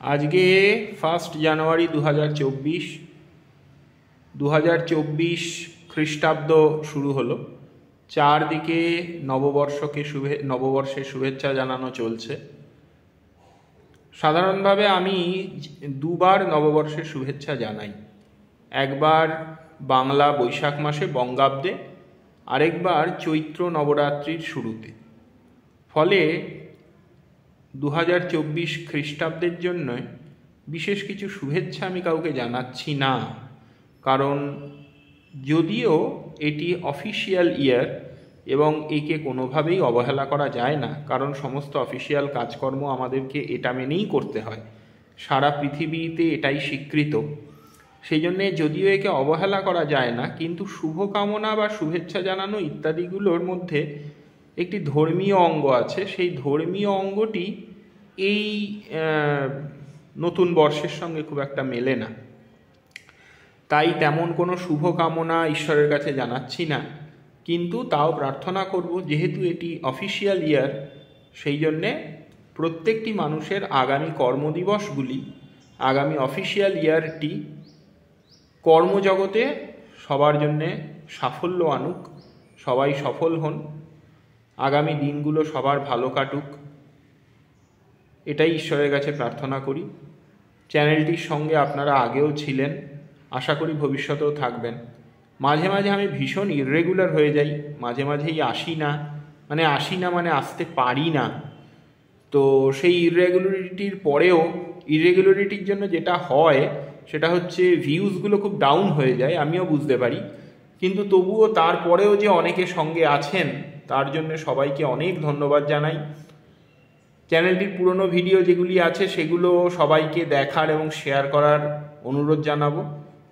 আজকে 1 জানুয়ারি 2024 খ্রিস্টাব্দ শুরু হলো। চারদিকে নববর্ষের শুভেচ্ছা জানানো চলছে। সাধারণভাবে আমি দুবার নববর্ষের শুভেচ্ছা জানাই, একবার বাংলা বৈশাখ মাসে বঙ্গাব্দে, আরেকবার চৈত্র নবরাত্রির শুরুতে। ফলে 2024 খ্রিস্টাব্দের জন্য বিশেষ কিছু শুভেচ্ছা আমি কাউকে জানাচ্ছি না, কারণ যদিও এটি অফিসিয়াল ইয়ার এবং একে কোনোভাবেই অবহেলা করা যায় না, কারণ সমস্ত অফিসিয়াল কাজকর্ম আমাদেরকে এটা মেনেই করতে হয়, সারা পৃথিবীতে এটাই স্বীকৃত। সেই জন্যে যদিও একে অবহেলা করা যায় না, কিন্তু শুভকামনা বা শুভেচ্ছা জানানো ইত্যাদিগুলোর মধ্যে একটি ধর্মীয় অঙ্গ আছে। সেই ধর্মীয় অঙ্গটি এই নতুন বর্ষের সঙ্গে খুব একটা মেলে না, তাই তেমন কোনো শুভকামনা ঈশ্বরের কাছে জানাচ্ছি না। কিন্তু তাও প্রার্থনা করব, যেহেতু এটি অফিসিয়াল ইয়ার, সেই জন্যে প্রত্যেকটি মানুষের আগামী কর্মদিবসগুলি, আগামী অফিসিয়াল ইয়ারটি কর্মজগতে সবার জন্যে সাফল্য আনুক, সবাই সফল হন, আগামী দিনগুলো সবার ভালো কাটুক, এটাই ঈশ্বরের কাছে প্রার্থনা করি। চ্যানেলটির সঙ্গে আপনারা আগেও ছিলেন, আশা করি ভবিষ্যতেও থাকবেন। মাঝে মাঝে আমি ভীষণ ইররেগুলার হয়ে যাই, মাঝে মাঝেই আসি না মানে আসতে পারি না। তো সেই ইররেগুলারিটির জন্য যেটা হয় সেটা হচ্ছে ভিউজগুলো খুব ডাউন হয়ে যায়, আমিও বুঝতে পারি। কিন্তু তবুও তারপরেও যে অনেকে সঙ্গে আছেন, তার জন্য সবাইকে অনেক ধন্যবাদ জানাই। চ্যানেলটির পুরনো ভিডিও যেগুলি আছে সেগুলো সবাইকে দেখার এবং শেয়ার করার অনুরোধ জানাবো,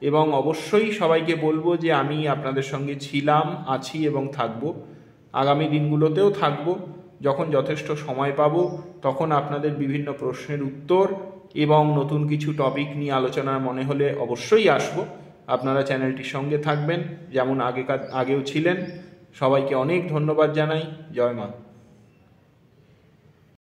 এবং অবশ্যই সবাইকে বলবো যে আমি আপনাদের সঙ্গে ছিলাম, আছি এবং থাকবো, আগামী দিনগুলোতেও থাকবো। যখন যথেষ্ট সময় পাবো তখন আপনাদের বিভিন্ন প্রশ্নের উত্তর এবং নতুন কিছু টপিক নিয়ে আলোচনার মনে হলে অবশ্যই আসবো। আপনারা চ্যানেলটির সঙ্গে থাকবেন যেমন আগেও ছিলেন। সবাইকে অনেক ধন্যবাদ জানাই। জয় মা।